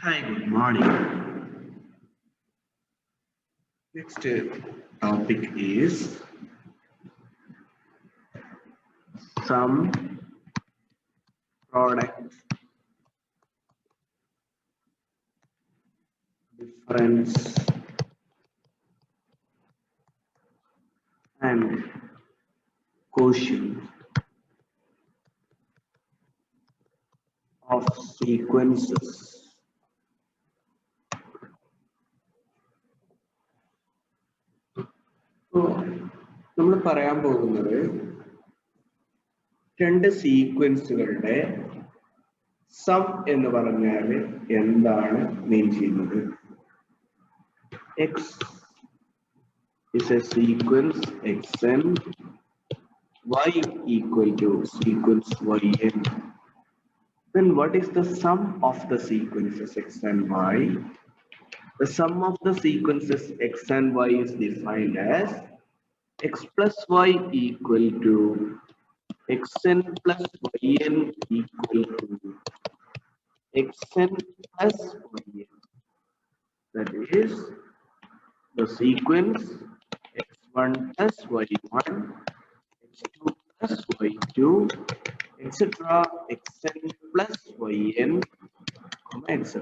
Hi, good morning. Next topic is some product difference and quotient of sequences. നമ്മൾ പറയാൻ പോകുന്നത് രണ്ട് സീക്വൻസുകളുടെ some എന്ന് പറഞ്ഞാൽ എന്താണ് മീൻ ചെയ്യുന്നത്? X is a sequence xn, y equal to sequence yn. Then what is the sum of the sequences x and y? The sum of the sequences x and y is defined as x plus y equal to xn plus yn equal to xn plus yn. That is the sequence x1 plus y1, x2 plus y2, etc. xn plus yn, etc.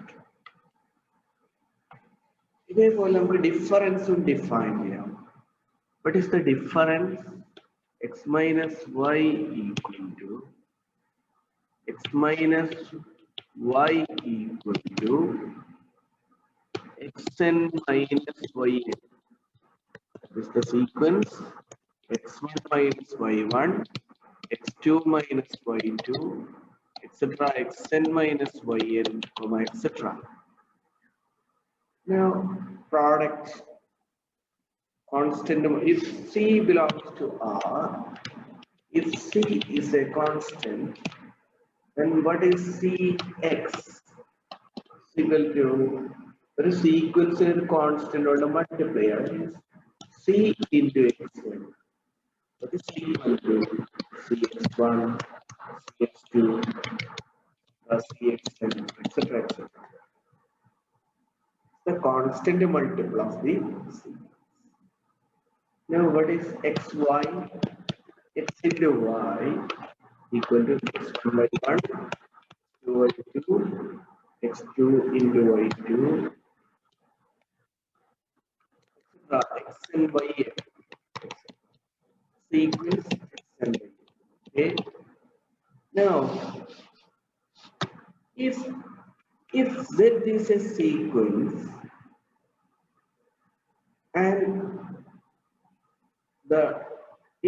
ഇതേപോലെ നമുക്ക് ഡിഫറൻസും define ചെയ്യാം. What is the difference? X minus y equal to x minus y equal to xn minus yn. That is the sequence x1 minus y1, x2 minus y2, etc. xn minus yn, etc. Now, product constant. If C belongs to R, if C is a constant, then what is Cx? Equal to a sequence constant or the multiplier is C into xn. What is equal to Cx1, Cx2, plus Cxn, etc. etc. The constant multiple of the C. Now, what is xy? X into y equal to x1 by 1, 2 by 2, x2 into y2, xn by n. Sequence xn by n. Okay. Now, if z is a sequence and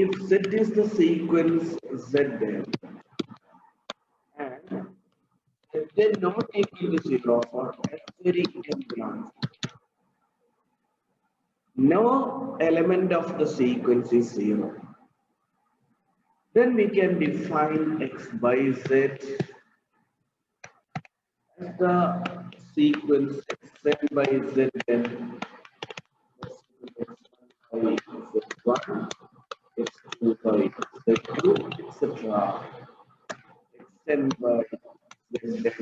if z is the sequence zn and then not equal to 0 for every n belongs, no element of the sequence is 0, then we can define x by z as the sequence xn by zn x1, x2 by z2, etc. xn by zn.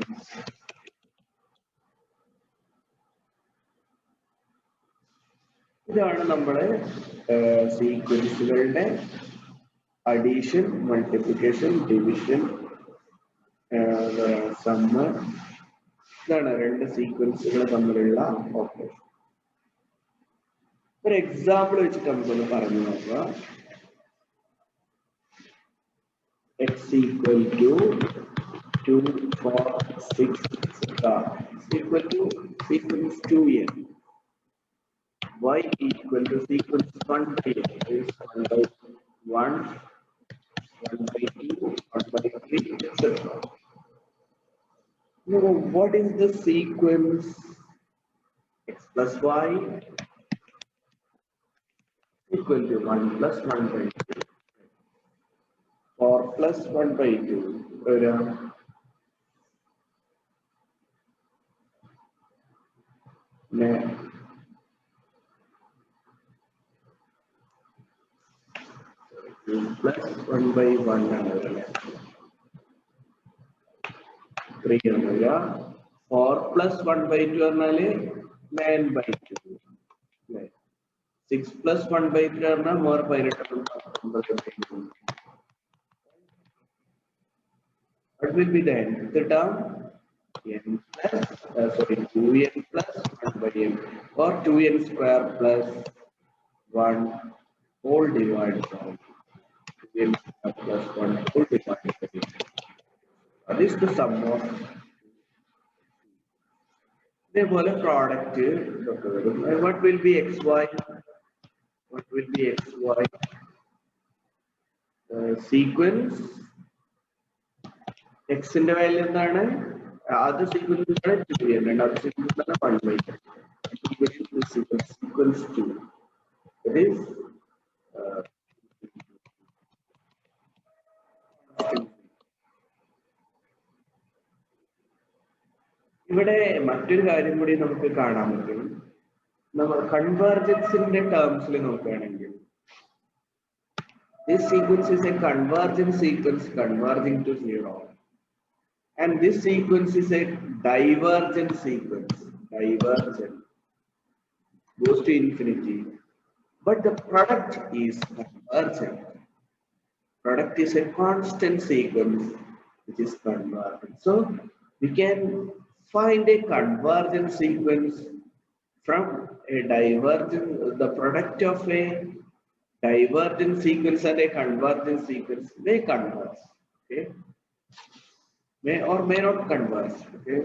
ഇതാണ് നമ്മുടെ സീക്വൻസുകളുടെ addition, multiplication, division, sum. ഇതാണ് രണ്ട് സീക്വൻസുകൾ തമ്മിലുള്ള operation. ഒരു example വെച്ചിട്ട് നമുക്കൊന്ന് പറഞ്ഞു നോക്കുക. x equal to 2, 4, 6, etc. equal to sequence 2n. Y equal to sequence 1 by n is 1 by 1, 1 by 2, 1 by 3, etc. Now, what is the sequence x plus y equal to 1 plus 1 by 2, 4 plus 1 by 2, plus 1 by 1 ആണ് 3 ആണ് 4 plus 1 by 2 പറഞ്ഞാല് 9 by 2. അല്ലേ? 6 plus 1 by 3 പറഞ്ഞാൽ more 18 19 by 2. What will be the nth term? N plus, sorry, 2n plus 1 by n, or 2n square plus 1 whole divided by 2n square plus 1 whole divided by n. That is the sum of. ഇതേപോലെ product ഇതൊക്കെ വരും. What will be xy? What will be xy? Sequence x ന്റെ value എന്താണ്? ആദ്യ sequence ആണ് 2n, രണ്ടാമത്തെ sequence ആണ് 1 by 2. Sequence 2. That is ഇവിടെ മറ്റൊരു കാര്യം കൂടി നമുക്ക് കാണാൻ പറ്റും. നമ്മൾ കൺവേർജൻസിന്റെ ടേംസിൽ നോക്കുകയാണെങ്കിൽ this sequence is a convergent sequence converging to 0, and this sequence is a divergent sequence, divergent goes to infinity, but the product is convergent. Product is a constant sequence which is convergent. So we can find a convergent sequence from a divergent, the product of a divergent sequence and a convergent sequence may converge, okay, may or may not converge, okay.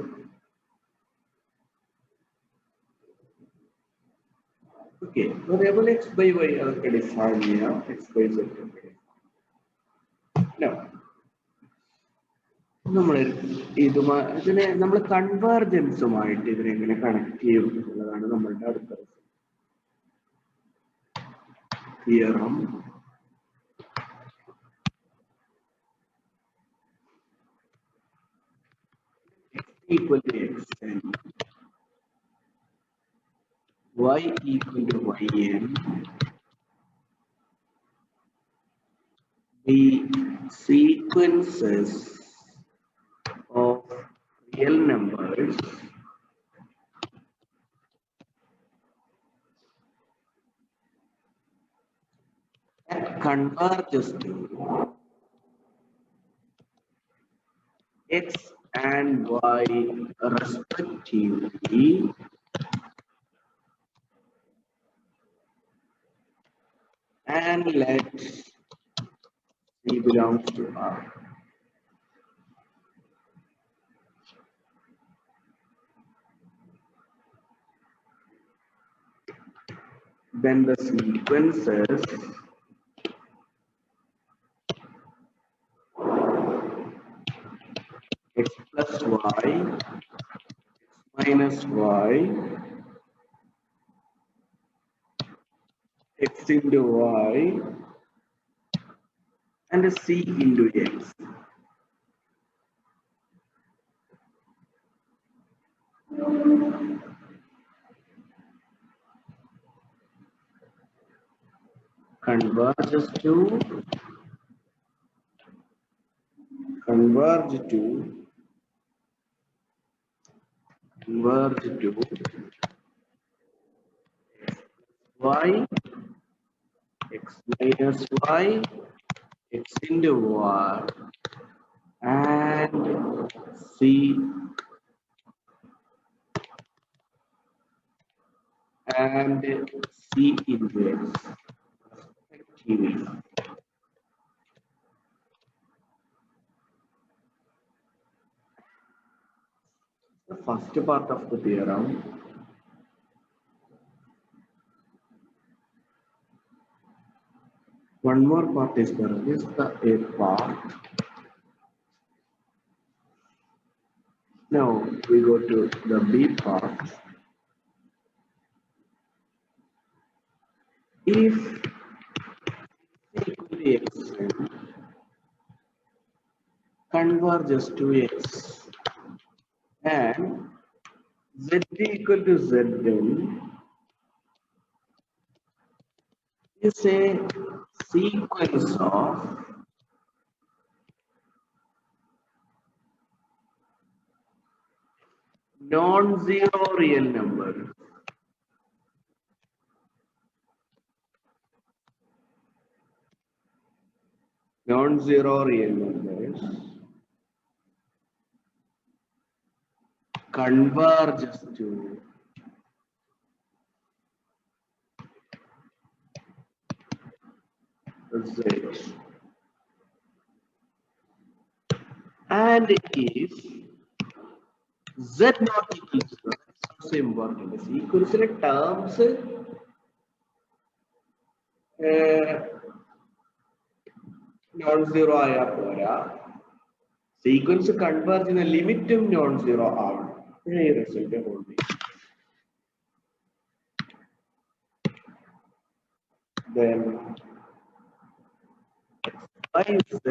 Okay, variable x by y അതൊക്കെ define ചെയ്യാം, x by z. Now ഇതിനെ നമ്മൾ കൺവേർജൻസുമായിട്ട് ഇതിനെ എങ്ങനെ connect ചെയ്യും എന്നുള്ളതാണ് നമ്മളുടെ അടുത്ത theorem. Equal to x and y equal to yn, the sequences of real numbers that converges to x and y respectively and let C belongs to R. Then the sequences x plus y, x minus y, x into y, and C into x. Converge to y, x minus y, x into y, and C and C into x. The first part of the theorem. One more part is there. This is the A part. Now we go to the B part. If equal to x converges to x and z equal to zn is a sequence of non-zero real number. Non-zero real numbers converges to zero. And if z not equal to zero, that's also important. The sequence terms non-zero aya pora. Sequence converge in a limit to non-zero out. Result only. Then by z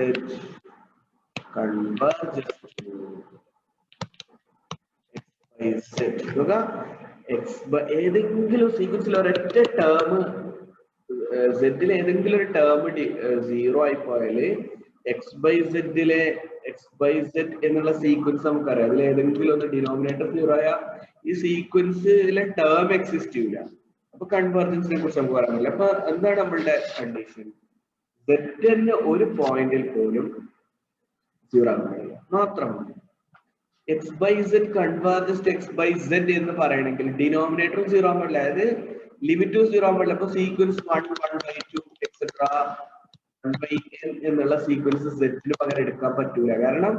converges to x by z. Look, x by ഏതെങ്കിലും സീക്വൻസിൽ ഒരൊറ്റ term z ലെ ഏതെങ്കിലും ഒരു term zero ആയി പോയാല് X by Z എന്നുള്ള sequence നമുക്കറിയാം. അതിൽ ഏതെങ്കിലും ഒന്ന് ഡിനോമിനേറ്റർ സീറോ ആയ ഈ സീക്വൻസിലെ ടേം എക്സിസ്റ്റ് ചെയ്യില്ല. അപ്പൊ കൺവേർജൻസിനെ കുറിച്ച് നമുക്ക് പറയാൻ പറ്റില്ല. അപ്പൊ എന്താണ് നമ്മളുടെ കണ്ടീഷൻ? സെറ്റിന് ഒരു പോയിന്റിൽ പോലും സീറോ ആകാൻ കഴിയില്ല മാത്രമാണ്. X by Z converges to X by Z എന്ന് പറയണമെങ്കിൽ ഡിനോമിനേറ്ററും സീറോ ആകാൻ പാടില്ല, അതായത് ലിമിറ്റും സീറോ ആകാൻ പാടില്ല. അപ്പൊ സീക്വൻസ് 1, 1/2 എക്സെട്ര 1/n എന്നുള്ള സീക്വൻസ് സെറ്റിന് പകരം എടുക്കാൻ പറ്റൂല. കാരണം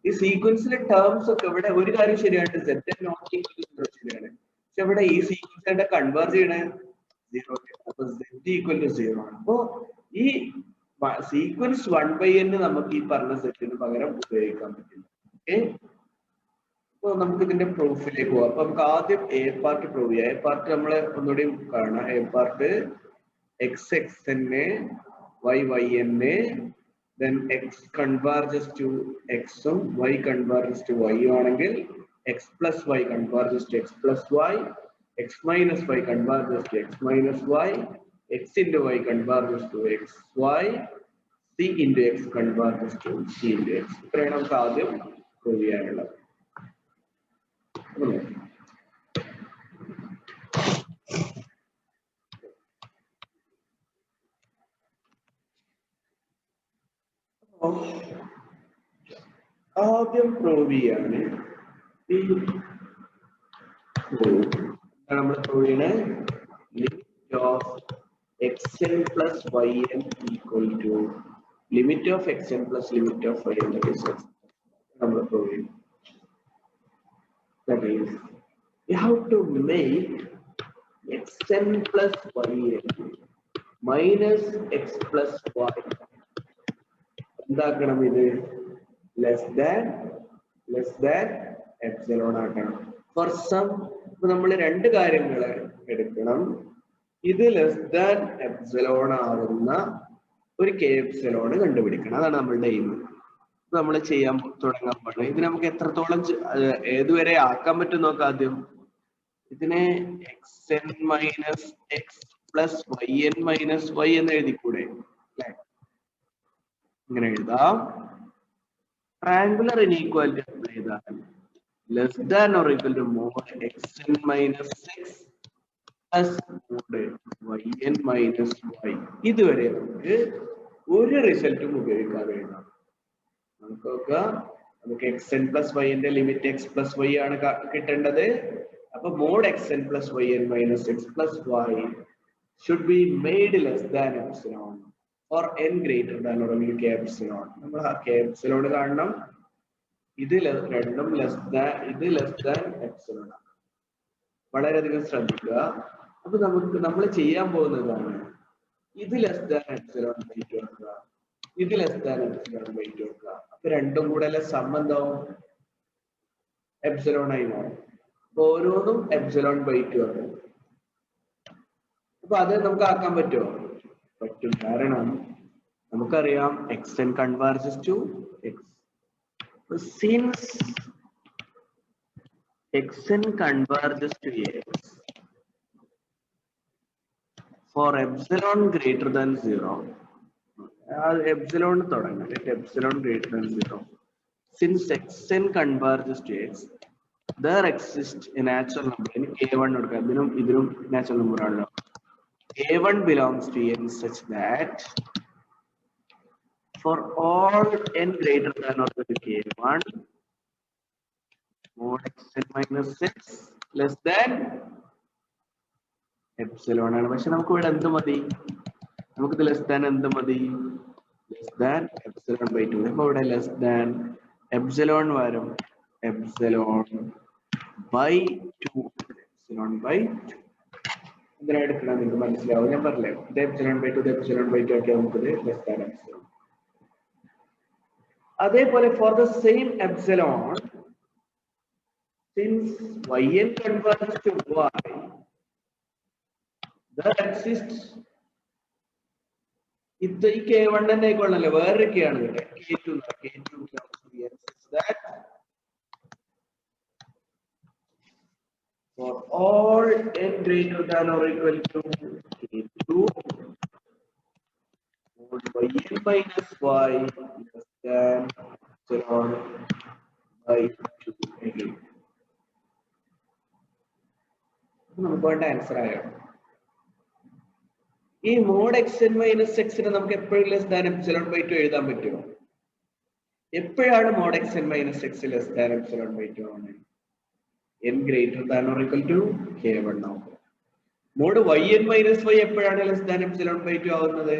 ഈ സീക്വൻസിലെ ടേംസ് ഒക്കെ ഇവിടെ ഒരു കാര്യം ശരിയാണ്, set not equal to zero ശരിയാണ്. പക്ഷെ ഇവിടെ ഈ സീക്വൻസ് കൺവേർജ് ചെയ്യണ സീറോ, അപ്പൊ സെറ്റ് ഈക്വൽ ടു സീറോ ആണ്. അപ്പോ ഈ സീക്വൻസ് 1/n നമുക്ക് ഈ പറഞ്ഞ സെറ്റിന് പകരം ഉപയോഗിക്കാൻ പറ്റില്ല. ഓക്കെ, അപ്പൊ നമുക്ക് ഇതിന്റെ പ്രൂഫിലേക്ക് പോവാം. അപ്പൊ നമുക്ക് ആദ്യം എ പാർട്ട് പ്രൂവ് ചെയ്യാം. എ പാർട്ട് നമ്മള് ഒന്നുകൂടി കാണാം. എ പാർട്ട് എക്സ് എക്സ് എന്നെ y yn, then x converges to x ഉം y converges to y ആണെങ്കിൽ x plus y converges to x plus y, x minus y converges to x minus y, x into y converges to x y, c into x converges to c into x. ഇത്രയാണ് നമുക്ക് ആദ്യം prove ചെയ്യാനുള്ളത്. ആദ്യം prove ചെയ്യാണ് നമ്മൾ prove ചെയ്യണ limit of xn plus yn equal to limit of xn plus limit of yn നമ്മൾ prove ചെയ്യും. That is, we have to make xn plus yn minus x plus y എന്താക്കണം? ഇത് less than epsilon ആക്കണം. For some നമ്മൾ രണ്ട് കാര്യങ്ങൾ എടുക്കണം. ഇത് less than epsilon ആവുന്ന ഒരു കെ എപ്സിലോൺ കണ്ടുപിടിക്കണം. അതാണ് നമ്മളുടെ എയിം. നമ്മൾ ചെയ്യാൻ തുടങ്ങാൻ പാടില്ല. ഇത് നമുക്ക് എത്രത്തോളം ഏതുവരെ ആക്കാൻ പറ്റും നോക്കാം. ആദ്യം ഇതിനെ xn minus X plus yn minus y എന്ന് എഴുതിക്കൂടെ? ഇങ്ങനെ എഴുതാം. ട്രയാങ്കുലർ ഇനീക്വാലിറ്റി അപ്ലൈ ചെയ്താൽ less than or equal to mod xn minus X plus mod yn minus y. ഇതുവരെ നമുക്ക് ഒരു റിസൾട്ടും ഉപയോഗിക്കാൻ കഴിയണം. നമുക്ക് xn പ്ലസ് y ന്റെ ലിമിറ്റ് x പ്ലസ് y ആണ് കിട്ടേണ്ടത്. അപ്പൊ mod xn plus yn minus x plus y should be made less than epsilon or n greater than or equal to epsilon. നമ്മൾ ആ k epsilon കാണണം. ഇത് രണ്ടും less than epsilon ആണ്. വളരെയധികം ശ്രദ്ധിക്കുക. അപ്പൊ നമ്മൾ ചെയ്യാൻ പോകുന്നതാണ് ഇത് ലെസ് ദാൻ എപ്സിലോൺ ബൈ 2 എടുക്കുക, ഇത് ലെസ് ദാൻ എപ്സിലോൺ ബൈ 2 എടുക്കുക. അപ്പൊ രണ്ടും കൂടെ സം എന്താവും? എപ്സിലോൺ ആയി മാറും. അപ്പൊ ഓരോന്നും എപ്സിലോൺ ബൈ 2 ആണ്. അപ്പൊ അത് നമുക്ക് ആക്കാൻ പറ്റുമോ? പറ്റും. കാരണം നമുക്കറിയാം xn converges to x. Since xn converges to x for epsilon greater than 0, epsilon തുടങ്ങാം. Epsilon greater than 0. Since xn converges to x there exists a natural number in k1 എടുക്കാം ഇതിനും natural number ആണല്ലോ k1 belongs to n such that for all n greater than or equal to k1 mod xn minus 6 less than epsilon ആണ് പക്ഷെ നമുക്ക് ഇവിടെ എന്ത് മതി നമുക്ക് ഇത് less than എന്ത് മതി less than epsilon by 2 അപ്പോൾ ഇവിടെ less than epsilon വരും epsilon by 2 epsilon by 2 എന്തിനാ എടുക്കണം നിങ്ങൾക്ക് മനസ്സിലാവും ഞാൻ പറഞ്ഞില്ലേ ഇത് epsilon by 2 epsilon by 2 ഒക്കെ നമുക്ക് less than epsilon അതേപോലെ for the same epsilon since yn converges to y there exists ഇത് ഈ k1 തന്നെ ആയിക്കൊള്ളല്ലേ വേറൊരു k ആണ് k2 that for all n greater than or equal to k2 mod yn minus y less than epsilon by 2 again. നമുക്ക് വേണ്ട answer ആയോ ഈ mod xn minus x നെ നമുക്ക് എപ്പോഴും less than epsilon by 2 എഴുതാൻ പറ്റുമോ എപ്പോഴാണ് mod xn minus x less than epsilon by 2 ആണ് n greater than or equal to k1 ആവുമ്പോൾ mod yn minus y എപ്പോഴാണ് less than epsilon by 2 ആവുന്നത്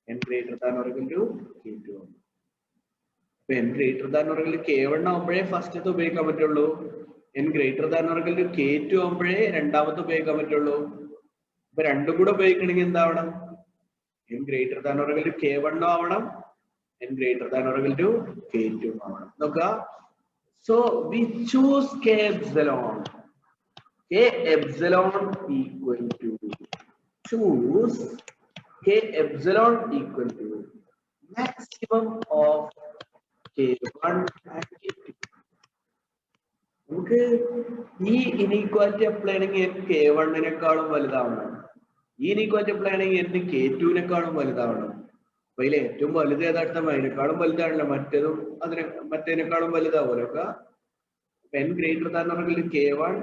n greater than or equal to k2 ആണ് അപ്പോൾ n greater than or equal to k1 ആവുമ്പോഴേ ഫസ്റ്റത്തെ ഉപയോഗിക്കാൻ പറ്റുള്ളൂ n greater than or equal to k2 ആവുമ്പോഴേ രണ്ടാമത്തെ ഉപയോഗിക്കാൻ പറ്റുള്ളൂ അപ്പോൾ രണ്ടും കൂടെ ഉപയോഗിക്കണമെങ്കിൽ എന്താവണം n greater than or equal to k1 ആവണം n greater than or equal to k2 ആവണം നോക്കുക so we choose k epsilon equal to choose k epsilon equal to maximum of k1 and k2 നമുക്ക് ഈ inequality apply ചെയ്യണമെങ്കിൽ n k1 നേക്കാളും വലുതാവണം ഈ inequality apply ചെയ്യണമെങ്കിൽ n k2 നേക്കാളും വലുതാവണം അപ്പൊ ഇതിൽ ഏറ്റവും വലുത് ഏതാട്ടം അതിനേക്കാളും വലുതാണല്ലോ മറ്റേതിനേക്കാളും വലുതാവുമല്ലോ ഒക്കെ n ഗ്രേറ്റർ താൻ പറഞ്ഞാൽ k1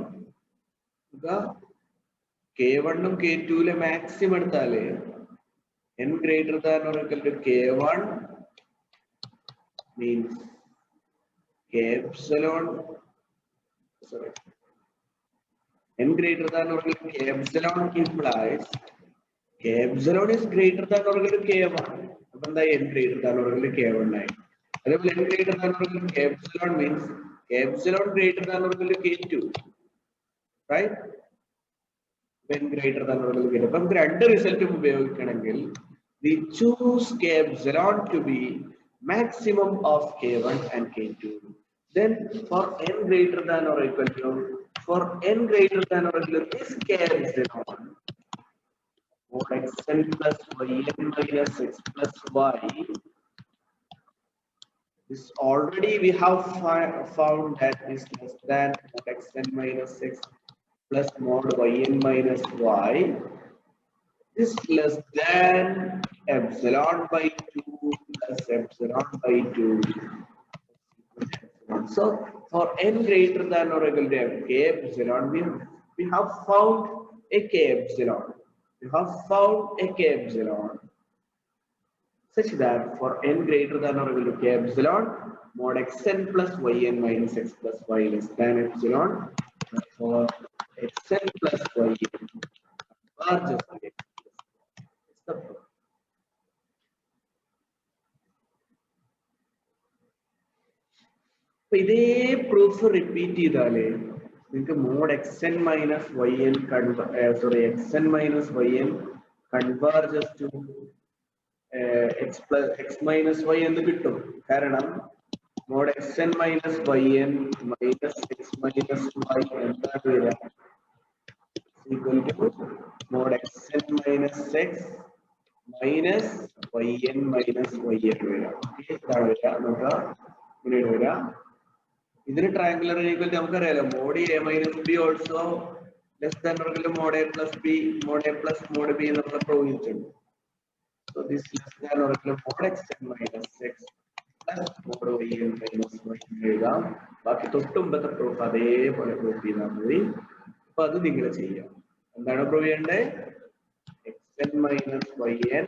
k1 ഉം k2 ലെ മാക്സിമം എടുത്താല് n ഗ്രേറ്റർ താൻ പറഞ്ഞാൽ k1 means k epsilon sorry n greater than or equal to k epsilon implies k epsilon is greater than or equal to k1 appo endha n greater than or equal to k1 ആയി അതേപോലെ n greater than or equal to k epsilon means k epsilon greater than or equal to k2 right n greater than or equal to k2 appo നമുക്ക് രണ്ട് റിസൾട്ടും ഉപയോഗിക്കണമെങ്കിൽ we choose k epsilon to be maximum of k1 and k2 then for n greater than or equal to this k epsilon mod xn plus yn minus x plus y this already we have found that is less than mod xn minus x plus mod yn minus y is less than epsilon by 2 plus epsilon by 2 so for n greater than or equal to k epsilon we have found a k epsilon such that for n greater than or equal to k epsilon mod xn plus yn minus x plus y less than epsilon for xn plus yn larger than x it's the proof. ഇതേ proof repeat ചെയ്താലേ നിങ്ങൾക്ക് mod xn minus yn xn minus yn converges to x minus y എന്ന് കിട്ടും കാരണം mod xn minus yn minus x minus y എന്താണ് വരിക equal to mod xn minus x minus yn minus yn വരിക ഇതാണ് വരിക നോക്കുക ഇങ്ങനെയാണ് വരിക ഇതിന് ട്രയാങ്കുലർ ഇനീക്വാലിറ്റി നമുക്കറിയാലോ mod a minus b also less than or equal to mod a plus b mod a plus mod b എന്നൊക്കെ prove ചെയ്തിട്ടുണ്ട് so this less than or equal to mod xn minus x plus mod Y N minus Y എഴുതാം. ബാക്കി തൊട്ടുമ്പത്തെ proof അതേപോലെ proof ചെയ്താൽ മതി. അപ്പൊ അത് നിങ്ങൾ ചെയ്യാം. എന്താണ് പ്രൂവ് ചെയ്യേണ്ടത്? X N minus Y N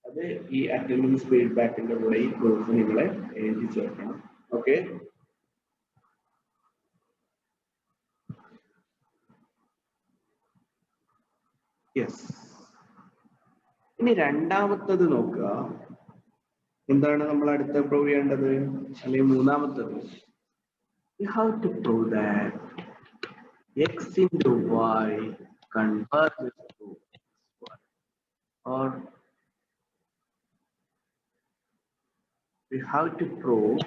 അത് ഈ അറ്റൻഡൻസ് ഫീഡ്ബാക്കിന്റെ കൂടെ ഈ പ്രൂഫ് നിങ്ങളെ എഴുതി ചേർക്കണം. Okay, yes. ഇനി രണ്ടാമത്തത് നോക്കുക. എന്താണ് നമ്മൾ അടുത്ത പ്രൂവ് ചെയ്യേണ്ടത്? അല്ലെങ്കിൽ മൂന്നാമത്തത്, you have to prove that x into y converges to y, or we have to prove,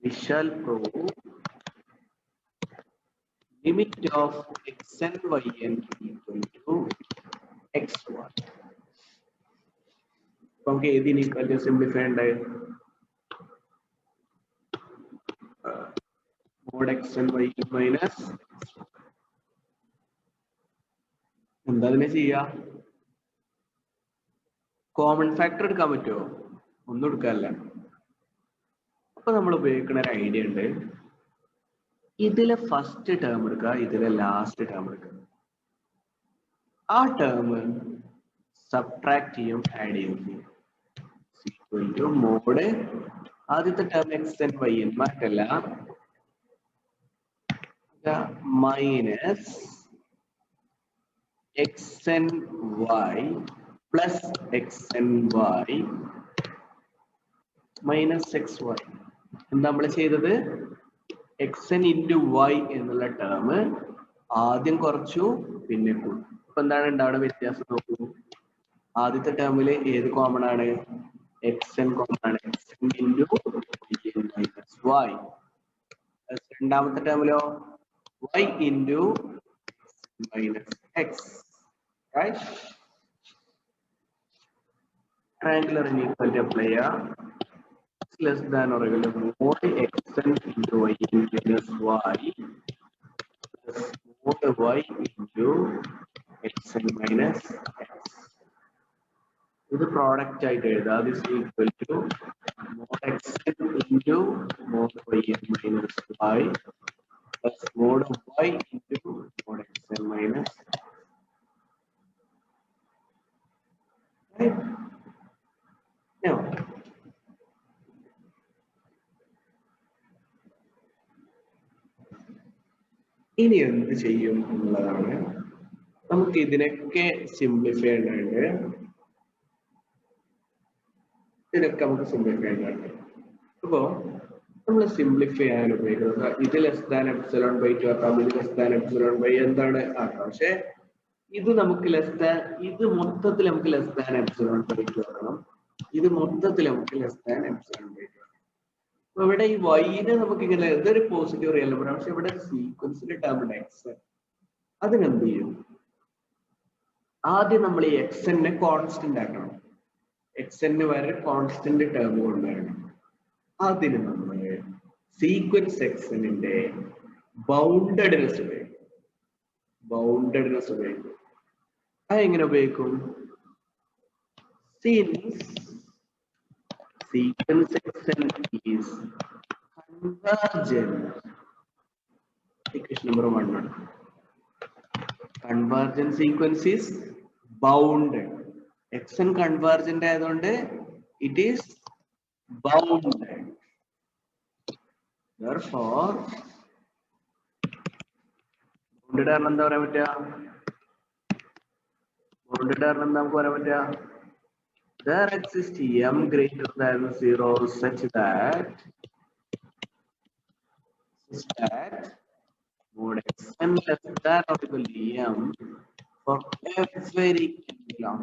we shall prove limit of x and y n equal to xy. നമുക്ക് ഏതിന് ഈക്വൽ സിംപ്ലിഫൈ ഉണ്ടായി? Mod X N Y minus എന്താ അതിനെ ചെയ്യാ? Common factor എടുക്കാൻ പറ്റുമോ? ഒന്നും എടുക്കാനല്ല. അപ്പൊ നമ്മൾ ഉപയോഗിക്കുന്ന ഒരു ഐഡിയ ഉണ്ട്. ഇതിലെ ഫസ്റ്റ് ടേം എടുക്കുക, ഇതിലെ ലാസ്റ്റ് ടേം എടുക്കുക. ആ ടേം സബ്ട്രാക്ട് ചെയ്യും, ആഡ് ചെയ്യും. മോഡ് ആദ്യത്തെ term x N y n മാറ്റല്ല, minus x N y plus x N Y minus x y. എന്താ നമ്മൾ ചെയ്തത്? എക്സ് എൻ ഇൻറ്റു വൈ എന്നുള്ള ടേം ആദ്യം കുറച്ചു, പിന്നെ കൂടി. ഇപ്പൊ എന്താണ് ഉണ്ടാവുന്ന വ്യത്യാസം നോക്കൂ. ആദ്യത്തെ ടേമില് ഏത് കോമൺ ആണ്? എക്സ് എൻ കോമൺ ആണ്. X N into minus Y. രണ്ടാമത്തെ ടേമിലോ y into minus x, right? Triangular inequality apply less than or equal to mod xn into y minus y plus mod y into xn minus x. This product ആയിട്ട് എഴുതാം. This is equal to mod xn into mod yn minus y plus mod y into mod xn minus. Right? Now, ഇനി എന്ത് ചെയ്യും എന്നുള്ളതാണ്. നമുക്ക് ഇതിനൊക്കെ simplify ചെയ്യേണ്ടത്. ഇതിനൊക്കെ നമുക്ക് സിംപ്ലിഫൈ ചെയ്യേണ്ടത്. അപ്പോ നമ്മൾ സിംപ്ലിഫൈ ചെയ്യാൻ ഉപയോഗിക്കുന്നത് ഇത് ലെസ് ദാൻ എപ്സിലോൺ ബൈ 2 ആക്കാം, ഇത് ലെസ് ദാൻ എപ്സിലോൺ ബൈ എന്താണ് ആക്കാം. പക്ഷെ ഇത് നമുക്ക് ലെസ് ദാൻ, ഇത് മൊത്തത്തിൽ നമുക്ക് ലെസ് ദാൻ എപ്സിലോൺ ബൈ 2 ആക്കണം. ഇത് മൊത്തത്തിൽ നമുക്ക് ലെസ് ദാൻ എപ്സിലോൺ ബൈ 2. അപ്പൊ ഇവിടെ ഈ വൈനെ നമുക്ക് ഇങ്ങനെ ഇതൊരു പോസിറ്റീവ് റിയൽ നമ്പർ ആണ്. പക്ഷെ ഇവിടെ സീക്വൻസിന്റെ ടേം ഉണ്ട് എക്സ്. അതിനെന്ത് ചെയ്യും? ആദ്യം നമ്മൾ ഈ എക്സ് എന്നെ കോൺസ്റ്റന്റ് ആക്കണം. എക്സ് എന്ന് വരെ കോൺസ്റ്റന്റ് ടേം കൊണ്ടുവരണം. അതിന് നമ്മൾ സീക്വൻസ് എക്സിന്റെ ബൗണ്ടഡ്നെസ് ഉപയോഗിക്കും. ബൗണ്ടഡ്നെസ് ഉപയോഗിക്കും. അതെങ്ങനെ ഉപയോഗിക്കും? Since sequence xn is convergent, equation number 1 ആണ്. Convergent sequence is bounded. xn convergent ആയതുകൊണ്ട് it is bounded. Therefore bounded ആണ് എന്താ പറയാൻ പറ്റുക? bounded ആണ് എന്താ നമുക്ക് പറയാൻ പറ്റുക? There exists m greater than 0 such that mod xn less than or equal to m for every long.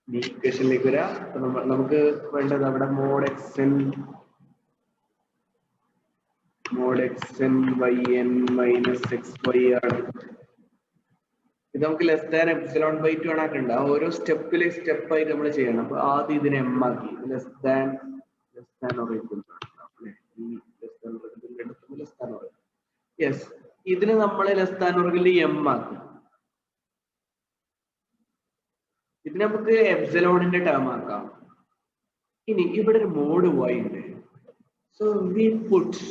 ഈ ഇക്വേഷനിലേക്ക് വരാം. നമുക്ക് വേണ്ടത് അവിടെ mod xn yn minus xy ആണ്. ഇത് നമുക്ക് ലെസ് ദാൻ എപ്സിലോൺ ബൈ 2 ആക്കണ്ട. ഓരോ സ്റ്റെപ്പിലെ സ്റ്റെപ്പായിട്ട് നമ്മൾ ചെയ്യണം. അപ്പൊ ആദ്യം ഇതിനെ എം ആക്കി, less than or equal to. Yes, ഇതിന് നമ്മൾ less than or equal to M ആക്കി. ഇത് നമുക്ക് എപ്സിലോണിന്റെ ടേം ആക്കാം. ഇനി ഇവിടെ ഒരു മോഡ് y ഉണ്ട്. സോ വി പുട്ട്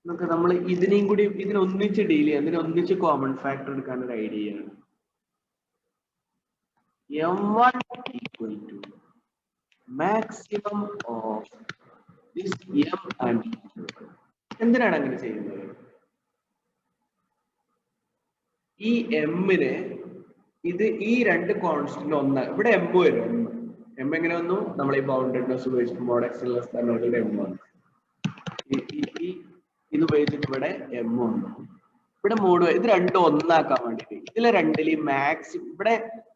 നമുക്ക് നമ്മൾ ഇതിനെയും കൂടി ഇതിനൊന്നിച്ച് ഡീൽ ചെയ്യാം, ഇതിനൊന്നിച്ച് കോമൺ ഫാക്ടർ എടുക്കാൻ ഒരു ഐഡിയ ആണ്. m1 equal to maximum of this m and n. എന്തിനാണ് അങ്ങനെ ചെയ്യുന്നത്? ഈ എമ്മിന് ഈ രണ്ട് കോൺസ്റ്റന്റ് ഒന്ന് ഇവിടെ എം വരും. എം എങ്ങനെ വന്നു? നമ്മൾ ഈ ബൗണ്ടഡ്നെസ് ഉപയോഗിച്ചിട്ട് mod X less than M വന്നു. ഇത് ഉപയോഗിച്ചിട്ട് ഇവിടെ എം വന്നു. ഇവിടെ മോഡ് ഇത് രണ്ടും ഒന്നാക്കാൻ വേണ്ടിട്ട് ഇതിലെ രണ്ടിൽ മാക്സിമം ഇവിടെ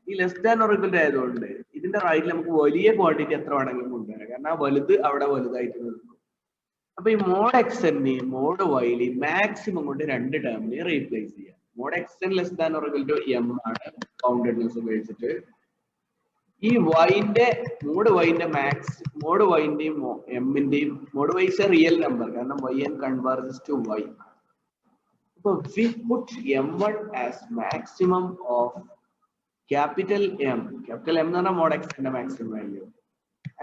ഈ ലെസ് ദാൻ ഓർ ഈക്വൽ ആയതുകൊണ്ട് ഇതിന്റെ റൈറ്റിൽ നമുക്ക് വലിയ ക്വാണ്ടിറ്റി എത്ര വേണമെങ്കിലും കൊണ്ടുവരാം. കാരണം ആ വലുത് അവിടെ വലുതായിട്ട് നിൽക്കും. അപ്പൊ ഈ മോഡ് എക്സ് എന്നെയും മോഡ് വൈലി മാക്സിമം കൊണ്ട് രണ്ട് ടേമിനെ റീപ്ലേസ് ചെയ്യാം. Mod X n less than or equal to m ആണ് ബൗണ്ടഡ്നെസ് ഉപയോഗിച്ചിട്ട്. ഈ വൈന്റെ മോഡ് വൈന്റെ മോഡ് വൈന്റെയും എമ്മിന്റെയും mod y is a real number, കാരണം y n converges to y. അപ്പൊ we put m1 as maximum of capital m എന്ന് പറഞ്ഞാൽ മോഡ് എക്സിന്റെ maximum value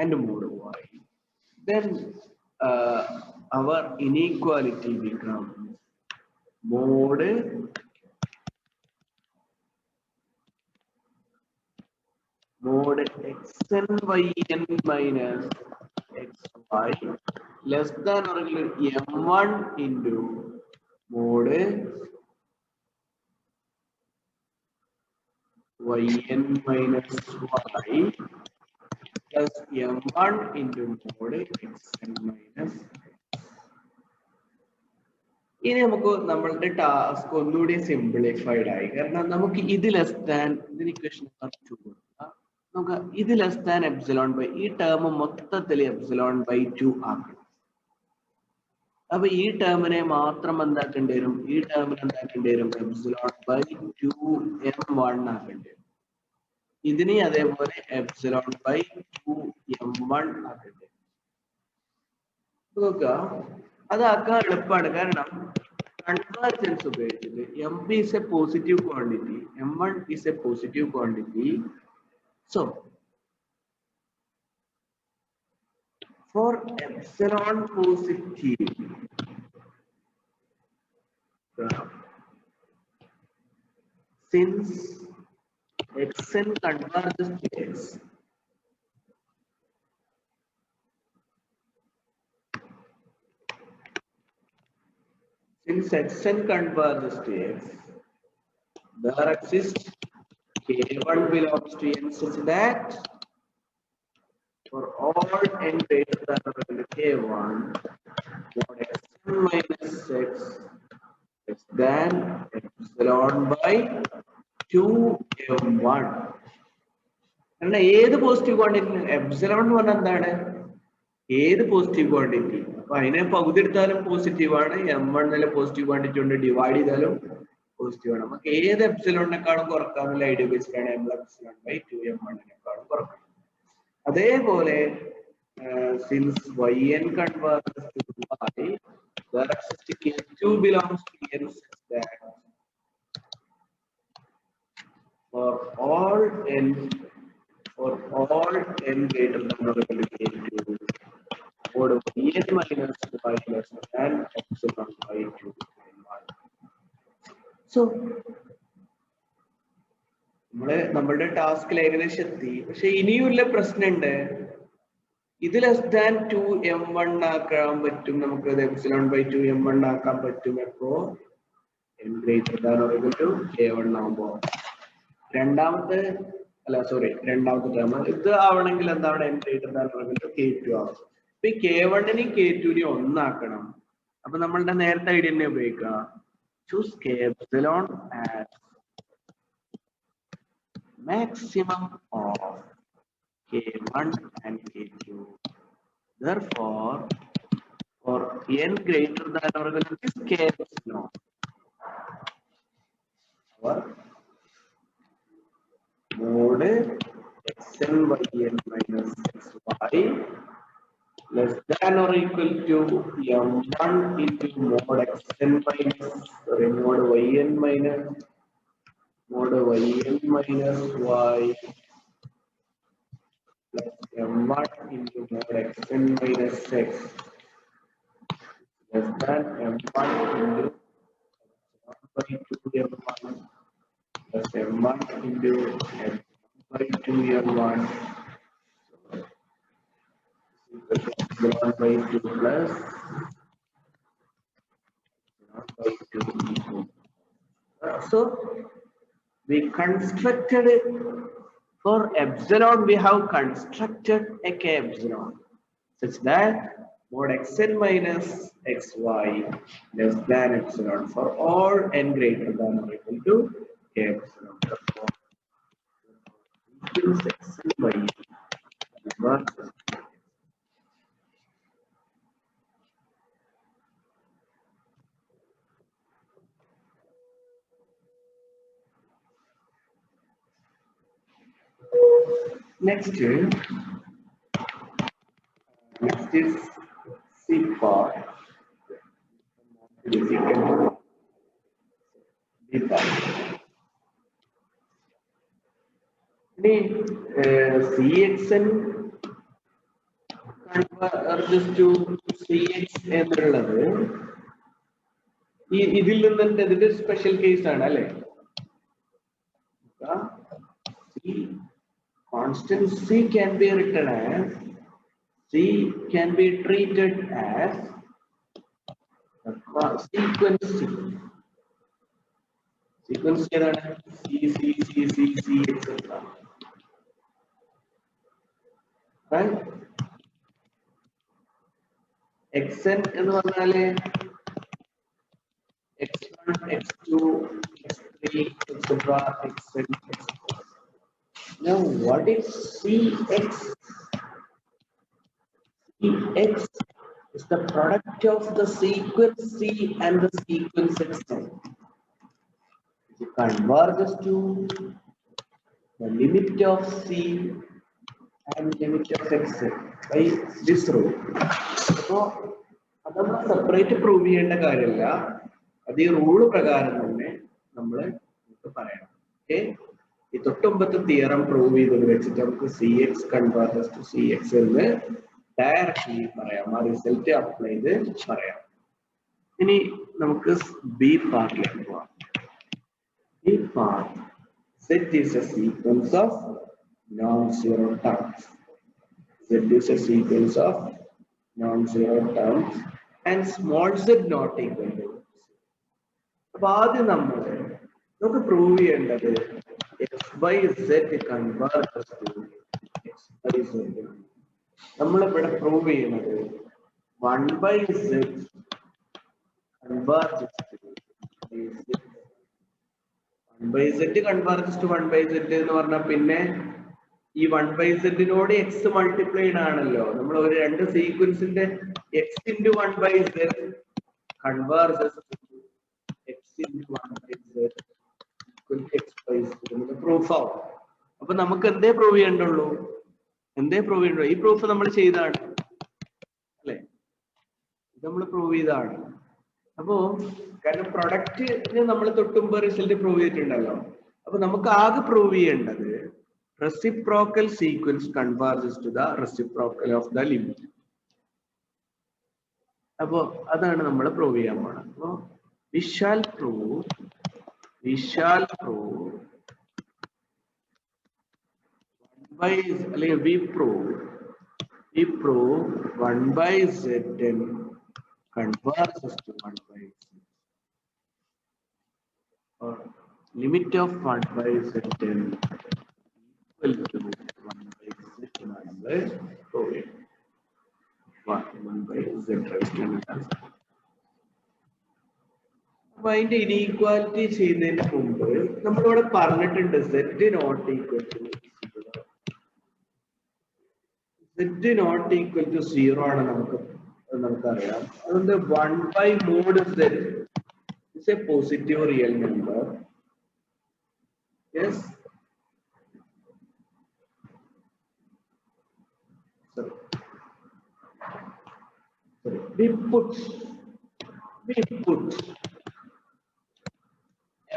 and mod y. Then our inequality becomes mod xn by n minus xy less than or equal to m1 into mod yn minus y plus m1 into mod xn minus. ഇനി നമുക്ക് നമ്മളുടെ task ഒന്നുകൂടി simplified ആയി. കാരണം നമുക്ക് ഇത് less than ഇതിന് equation നമുക്ക് ഇത് ലെസ് ദാൻ എപ്സിലോൺ ബൈ ഈ ടേം മൊത്തത്തിൽ എപ്സിലോൺ ബൈ 2 ആക്കണം. അപ്പൊ ഈ ടേമിനെ മാത്രം എന്താക്കേണ്ടി വരും? ഈ ടേമിന് എന്താക്കേണ്ടി വരും? എപ്സിലോൺ ബൈ 2m1 ആക്കേണ്ടി വരും. ഇതിനെ അതേപോലെ എപ്സിലോൺ ബൈ 2m1 ആക്കേണ്ടി വരും. നോക്കുക, അതാക്കാൻ എളുപ്പമാണ്. കാരണം കൺവേർജൻസ് ഉപയോഗിച്ചിട്ട് mp is a positive quantity, m1 is a positive quantity. So for epsilon positive, since xn converges to x, since xn converges to x, there exists k1 belongs to n such that for all n greater than or equal to k1, mod xn minus x less than epsilon by 2m1. കാരണം ഏത് positive quantity epsilon എന്ന് പറഞ്ഞാൽ എന്താണ്? ഏത് positive quantity. അപ്പൊ അതിനെ പകുതി എടുത്താലും പോസിറ്റീവ് ആണ്, m1 പോസിറ്റീവ് ക്വാണ്ടിറ്റി കൊണ്ട് ഡിവൈഡ് ചെയ്താലും പോസിറ്റീവ് ആണ്. നമുക്ക് ഏത് എപ്സിലോണിനെക്കാളും കുറക്കാനുള്ള ഐഡിയ ഉപയോഗിച്ചിട്ടാണ് എപ്സിലോൺ ബൈ 2m1 കുറക്കുന്നത്. അതേപോലെ since yn converges to y, there exists k2 belongs to n such that for all n greater than or equal to k2, mod yn minus y less than epsilon by 2m1. So നമ്മളുടെ ടാസ്കിൽ ഏകദേശം എത്തി. പക്ഷെ ഇനിയുള്ള പ്രശ്നമുണ്ട്. ഇത് less than 2m1 ആക്കാൻ പറ്റും, നമുക്ക് എപ്സിലോൺ ബൈ 2m1 ആക്കാൻ പറ്റും. എപ്പോ n greater than or equal to k1 ആകുമ്പോ. രണ്ടാമത്തെ ടേം ഇത് ആവണമെങ്കിൽ എന്താണ്? n greater than or equal to k2 ആവും. ഇപ്പൊ ഈ k1 നെയും k2 നെയും ഒന്നാക്കണം. അപ്പൊ നമ്മളുടെ നേരത്തെ ഐഡിയ തന്നെ ഉപയോഗിക്കാം. Choose k epsilon as maximum of k1 and k2. Therefore, for n greater than or equal to this k epsilon, our mod xn by n minus xy less than or equal to m1 into mod xn minus mod yn minus mod yn minus y plus m1 into mod xn minus x less than m1 into by 2 m1 plus m1 into m by 2 m1 m1 by 2 plus m1 by 2 equal. So we constructed it for epsilon. We have constructed a k epsilon such that mod xn minus xy less than epsilon for all n greater than or equal to k epsilon. Xn by next is C part. B part. CXN converges to CX എന്നുള്ളത് ഇതിൽ നിന്ന് ഇതിന്റെ special case ആണ് അല്ലേ? Constant C can be written as C can be treated as sequence C. Sequence C etc. Right? Xn എന്ന് പറഞ്ഞാല് x1, x2, x3, etc. xn, x4. Now, what is Cx? Cx is the product of the sequence C and the sequence Xn. It converges to the limit of C and limit of Xn by this rule. So, അത് നമ്മൾ separate prove ചെയ്യേണ്ട കാര്യമില്ല. അത് ഈ rule പ്രകാരം തന്നെ നമ്മൾ പറയണം. ഓക്കെ, ഈ തൊട്ടുമ്പത്തെ തിയറം പ്രൂവ് ചെയ്തത് വെച്ചിട്ട് നമുക്ക് CX converges to CX എന്ന് ഡയറക്റ്റ്ലി പറയാം. ആ റിസൾട്ട് അപ്ലൈ ചെയ്ത് പറയാം. ഇനി നമുക്ക് ബി പാർട്ടിലേക്ക് പോവാം. B part Z is a sequence of non-zero terms. Z is a sequence of non-zero terms and small z not equal to. അപ്പൊ ആദ്യം നമുക്ക് പ്രൂവ് ചെയ്യേണ്ടത് x by z converges to x by z. നമ്മളിവിടെ prove ചെയ്യുന്നത് 1 by z converges to 1 by z converges to 1 by z എന്ന് പറഞ്ഞാൽ പിന്നെ ഈ 1 by z നോട് x മൾട്ടിപ്ലൈഡ് ആണല്ലോ. നമ്മൾ ഒരു രണ്ട് സീക്വൻസിന്റെ x into 1 by z converges to x into 1 by z equal to x by z എന്ന് പ്രൂഫ് ആവും. അപ്പൊ നമുക്ക് എന്തേ പ്രൂവ് ചെയ്യണ്ടുള്ളൂ? ഈ പ്രൂഫ് നമ്മൾ ചെയ്താണ് അല്ലെ? ഇത് നമ്മൾ പ്രൂവ് ചെയ്താണ്. അപ്പോ കാരണം പ്രൊഡക്റ്റ് നമ്മൾ തൊട്ടുമ്പോ റിസൾട്ട് പ്രൂവ് ചെയ്തിട്ടുണ്ടല്ലോ. അപ്പൊ നമുക്ക് ആകെ പ്രൂവ് ചെയ്യേണ്ടത് reciprocal sequence converges to the reciprocal of the limit. അപ്പോ അതാണ് നമ്മൾ പ്രൂവ് ചെയ്യാൻ പോണത്. അപ്പോ we shall prove 1 by അല്ലെങ്കിൽ we prove 1 by zn converges to 1 by z, or limit of 1 by zn equal to 1 by z നമ്മൾ prove ചെയ്യും. 1 by z raised to n. അപ്പൊ അതിന്റെ ഇനീക്വാലിറ്റി ചെയ്യുന്നതിന് മുമ്പ് നമ്മളിവിടെ പറഞ്ഞിട്ടുണ്ട് z not equal to 0 ആണ് നമുക്കറിയാം. അതുകൊണ്ട് 1 by mod z is a positive real number. Yes. We put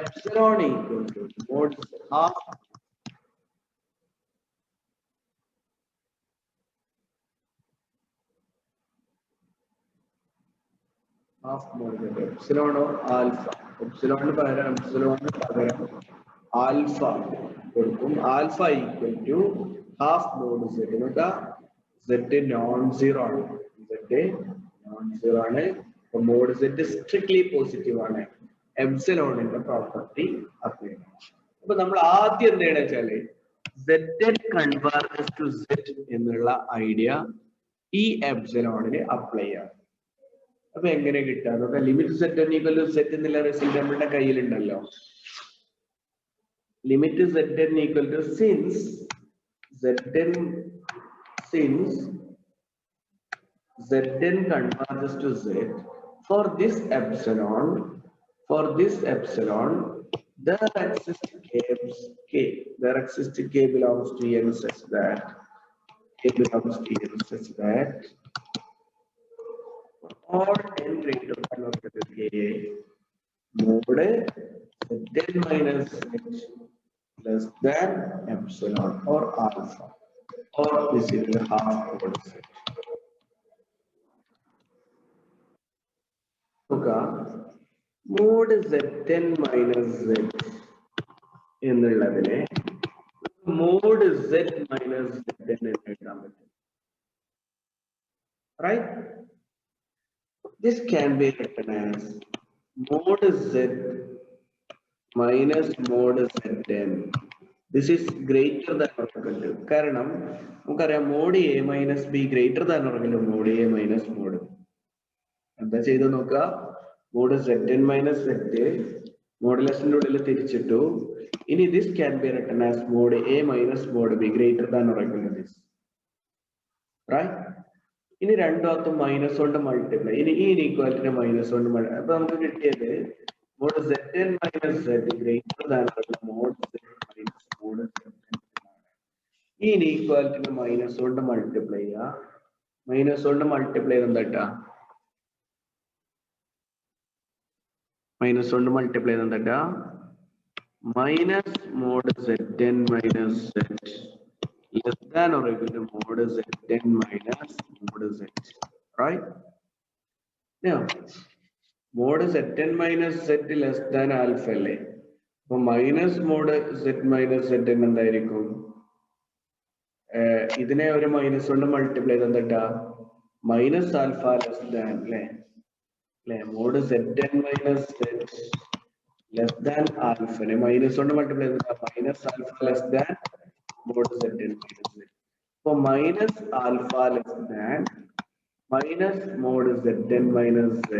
epsilon equal to mod half mod z epsilon or alpha. Epsilon പകരം alpha കൊടുക്കും. Alpha equal to half mod z. എന്നിട്ട് z non-zero ആണ്. Z non-zero ആണ്. അപ്പോൾ mod z strictly positive ആണ്. എപ്സിലോണിന്റെ property apply ചെയ്യണം. അപ്പൊ നമ്മൾ ആദ്യം എന്ത് ചെയ്യണം വെച്ചാല് z കൺവേർജസ് ടു z എന്നുള്ള ഐഡിയ ഈ എപ്സിലോണിന് അപ്ലൈ ചെയ്യാം. അപ്പൊ എങ്ങനെ കിട്ടുക? Limit z equal to z എന്നുള്ള റിസൾട്ട് നമ്മളുടെ കയ്യിലുണ്ടല്ലോ. Limit z equal to since zn converges to z for this epsilon there exists k belongs to n such that or n greater than or equal to k mod zn minus z less than epsilon or alpha or this is the half mod z. mod zn minus z എന്നുള്ളതിനെ mod z minus zn എന്ന് എഴുതാൻ പറ്റും. Right? This can be written as mod z minus mod zn. This is greater than or equal to. കാരണം നമുക്കറിയാം mod a minus b greater than or equal to mod a minus mod. എന്താ ചെയ്ത് നോക്കുക? mod zn minus z മോഡുലസിന്റെ ഉള്ളിൽ തിരിച്ചിട്ടു. ഇനി this can be written as mod a minus mod b greater than or equal to this. Right? ഇനി രണ്ടാമത്തെ minus കൊണ്ട് multiply. ഇനി ഈ ഇനീക്വാലിറ്റിനെ മൈനസ് കൊണ്ട് അപ്പൊ നമുക്ക് കിട്ടിയത് mod zn minus z greater than or equal to mod z minus mod zn. ഈ ഇനീക്വാലിറ്റിനെ മൈനസ് കൊണ്ട് മൾട്ടിപ്ലൈ ചെയ്യുക. മൈനസ് കൊണ്ട് മൾട്ടിപ്ലൈ ചെയ്ത് എന്താ? മൈനസ് കൊണ്ട് മൾട്ടിപ്ലൈ ചെയ്ത് എന്താ? Minus mod zn minus z less than or equal to mod zn minus mod z. Right? Now, mod zn minus z less than alpha അല്ലേ? അപ്പൊ minus mod z minus zn എന്തായിരിക്കും? ഇതിനെ ഒരു minus കൊണ്ട് multiply ചെയ്ത് എന്താ? Minus alpha less than അല്ലേ? mod zn minus z less than alpha ne minus കൊണ്ട് മൾട്ടിപ്ലൈ ചെയ്താൽ minus alpha less than mod zn minus z. So minus alpha less than minus mod zn minus z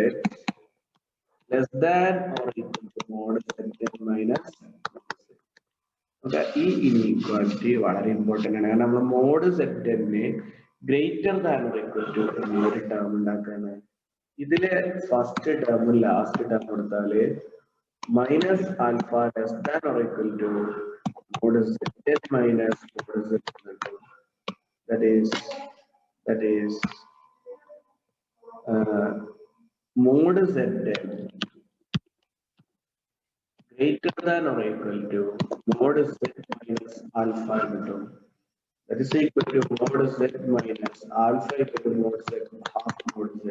less than or equal to mod zn minus z. Okay, ഈ inequality വളരെ important ആണ്. കാരണം നമ്മൾ mod zn നെ greater than or equal to എന്നൊരു term ഉണ്ടാക്കാണ്. ഇതിലെ first term last term കൊടുത്താല് minus alpha less than or equal to mod zn minus mod z. That is mod zn greater than or equal to mod z minus alpha into. That is equal to mod z minus alpha equal to mod z half mod z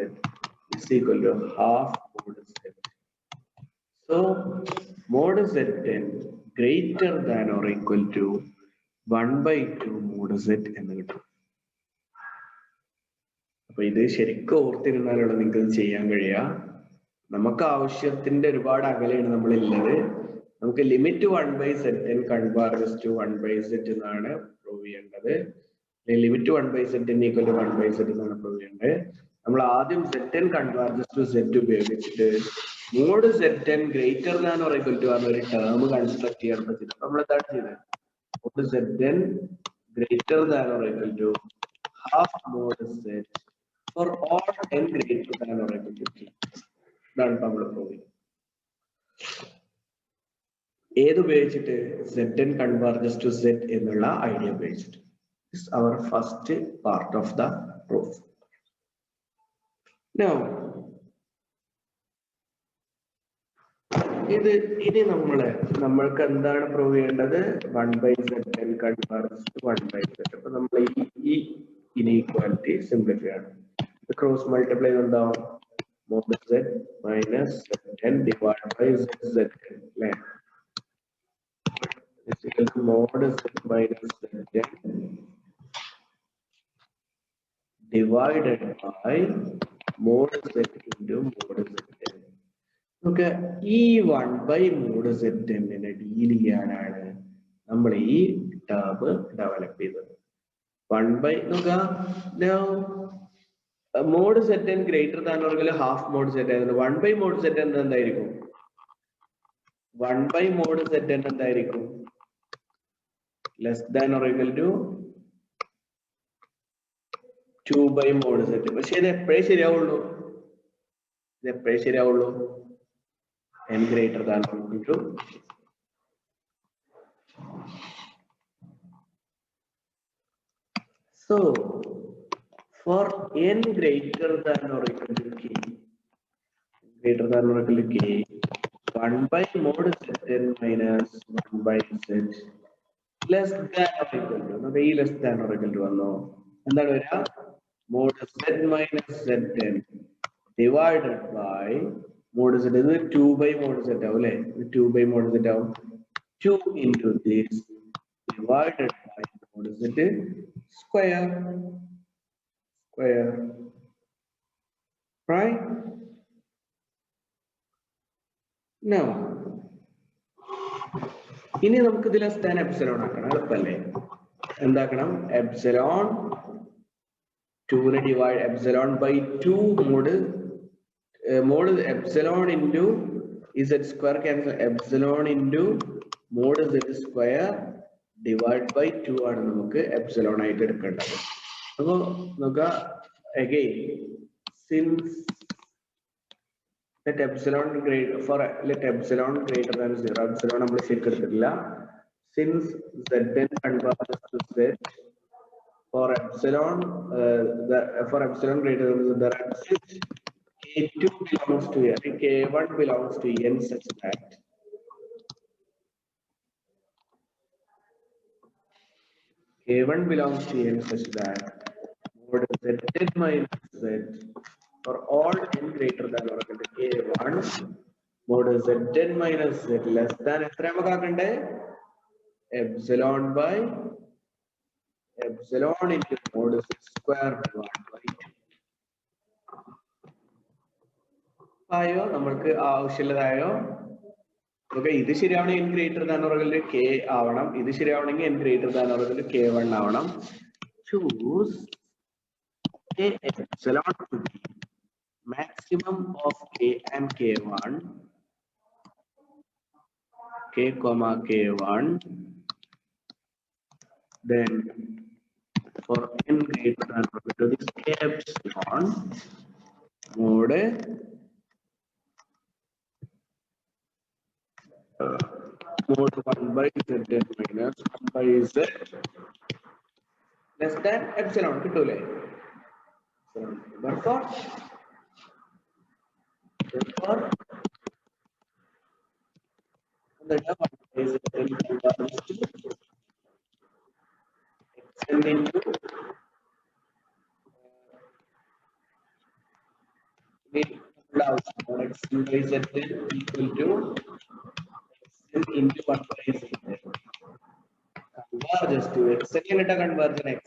is equal to half mod z. So mod zn greater than or equal to 1/2 mod z എന്ന് കിട്ടും. അപ്പൊ ഇത് ശരിക്കും ഓർത്തിരുന്നാലുള്ള നിങ്ങൾക്ക് ചെയ്യാൻ കഴിയുക. നമുക്ക് ആവശ്യത്തിന്റെ ഒരുപാട് അകലെയാണ് നമ്മളുള്ളത്. നമുക്ക് limit 1/zn converges to 1/z എന്നാണ് പ്രൂവ് ചെയ്യേണ്ടത്. Limit 1/zn equal to 1/z എന്നാണ് പ്രൂവ് ചെയ്യേണ്ടത്. നമ്മൾ ആദ്യം zn കൺവേർജസ് ടു z ഉപയോഗിച്ചിട്ട് mod zn greater than or equal to ആണ് ഒരു ടേം കൺസ്ട്രക്ട് ചെയ്യാൻ പറ്റില്ല. നമ്മൾ എന്താണ് ചെയ്തത്? mod zn greater than or equal to half mod z for all n greater than or equal to t. ഇതാണ് നമ്മൾ പ്രൂവ് ചെയ്യുന്നത്. ഏത് ഉപയോഗിച്ചിട്ട്? zn converges to z എന്നുള്ള ഐഡിയ ഉപയോഗിച്ചിട്ട്. This is our first part of the proof. Now ഇനി നമ്മൾക്ക് എന്താണ് പ്രൂവ് ചെയ്യേണ്ടത്? 1/Zn converges to 1/Z. അപ്പൊ നമ്മൾ ഈ ഇനീക്വാലിറ്റി സിംപ്ലിഫൈ ആണ്. ക്രോസ് മൾട്ടിപ്ലൈ എന്താവും? mod z minus zn divided by zn, അല്ലേ? is equal to mod z minus zn divided by mod z into mod zn. Okay, ഈ 1/mod zn നെ deal ചെയ്യാനാണ് നമ്മൾ ഈ ടേം ഡെവലപ്പ് ചെയ്തത്. 1 നോക്കുക, now mod zn greater than or equal to half mod zn. 1/mod zn എന്തായിരിക്കും? 1/mod zn എന്തായിരിക്കും? less than or equal to 2/mod zn. പക്ഷേ ഇത് എപ്പോഴേ ശരിയാവുള്ളൂ? n greater than or equal to so for n greater than or equal to k, 1/mod zn minus 1/z less than or equal to, നമുക്ക് ഈ less than or equal to വന്നോ? എന്താണ് വരിക? mod z minus zn divided by mod z. ഇത് 2/mod z ആവും അല്ലേ? 2/mod z ആവും. 2 into this divided by mod z square, right? Now ഇനി നമുക്ക് ഇതിൽ ലെസ് ദാൻ എപ്സിലോൺ ആക്കണം. എളുപ്പല്ലേ? എന്താക്കണം? എപ്സിലോൺ 2 നെ divide epsilon by 2 mod epsilon into z square cancel, epsilon into mod z square divide by 2 ആണ് നമുക്ക് epsilon ആയിട്ട് എടുക്കേണ്ടത്. അപ്പൊ നോക്കുക, again since let epsilon greater than 0, epsilon നമ്മൾ ശരിക്കും എടുത്തിട്ടില്ല. since zn converges to z, for epsilon greater than 0, there exists k2 belongs to n, k1 belongs to n such that k1 belongs to n such that mod zn minus z for all n greater than or equal to k1 mod zn minus z less than എത്ര നമുക്ക് ആക്കണ്ടേ? epsilon by epsilon into mod z square divided by 2. ആയോ? നമ്മൾക്ക് ആവശ്യമുള്ളതായോ? Okay, ഇത് ശരിയാവണമെങ്കിൽ n greater than or equal to k ആവണം. ഇത് ശരിയാവണമെങ്കിൽ n greater than or equal to k1 ആവണം. choose a epsilon to be maximum of k and k1, k comma k1, then for n greater than or equal to this k epsilon mod mod 1/zn minus 1/z less than epsilon കിട്ടൂലേ? therefore the 1/zn converges to xn into xn by zn equal to xn into 1/zn converges to xn എങ്ങട്ടാ convergent? x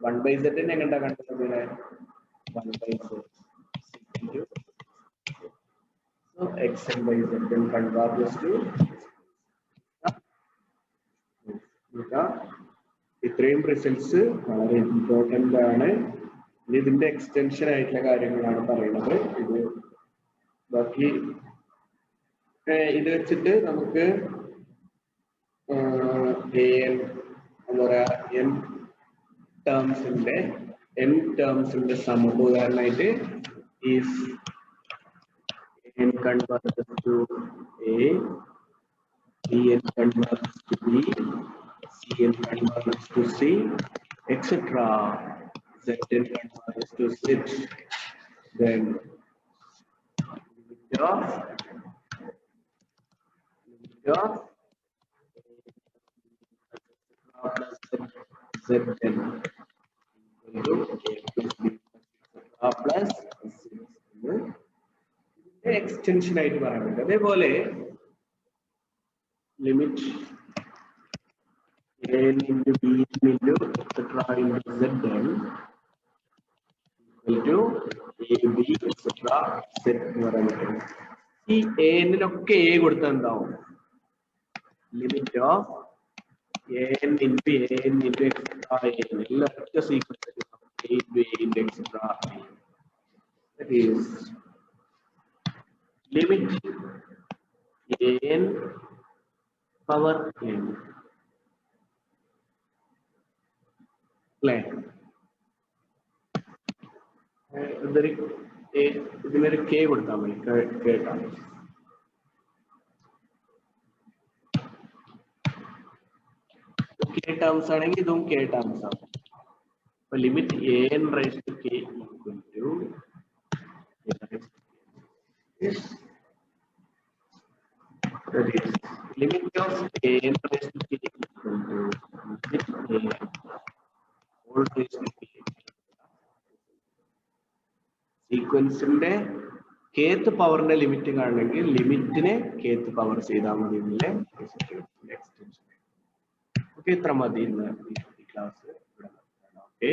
1/z എങ്ങട്ടാ convergent? 1/z into so xn by zn converges to ഇത്രയും results വളരെ important ആണ്. ഇതിന്റെ extension ആയിട്ടുള്ള കാര്യങ്ങളാണ് പറയുന്നത്. ഇത് ബാക്കി ഇത് വെച്ചിട്ട് നമുക്ക് എന്താ പറയാ n ടേംസിന്റെ സമം ഉദാഹരണമായിട്ട് if n converges to a, bn converges to b, cn converges to c, etc. zn converges to z, then limit of of zn into a plus b plus extension ആയിട്ട് പറയാൻ പറ്റും. അതേപോലെ limit a into b into etc into zn into a b etc z എന്ന് പറയാൻ പറ്റും. ഈ a-നൊക്കെ a കൊടുത്താൽ എന്താവും? Limit of an into extra a എല്ലാ ഒറ്റ sequence a into extra a. That is limit n power n. ഇതിനൊരു k കൊടുത്താൽ മതി. കേട്ടാ k ടേംസ് ആണെങ്കിൽ ഇതും k ടേംസ് ആവും. അപ്പൊ limit an raised to k equal to that is limit of an raised to k equal to limit a whole raised to k. സീക്വൻസിന്റെ kth പവറിന്റെ limit കാണണമെങ്കിൽ ലിമിറ്റിനെ kth പവർ ചെയ്താൽ മതി എന്നല്ലേ extension. Okay, ഇത്ര മതി ഇന്ന് ഈ ക്ലാസ്. ഓക്കെ.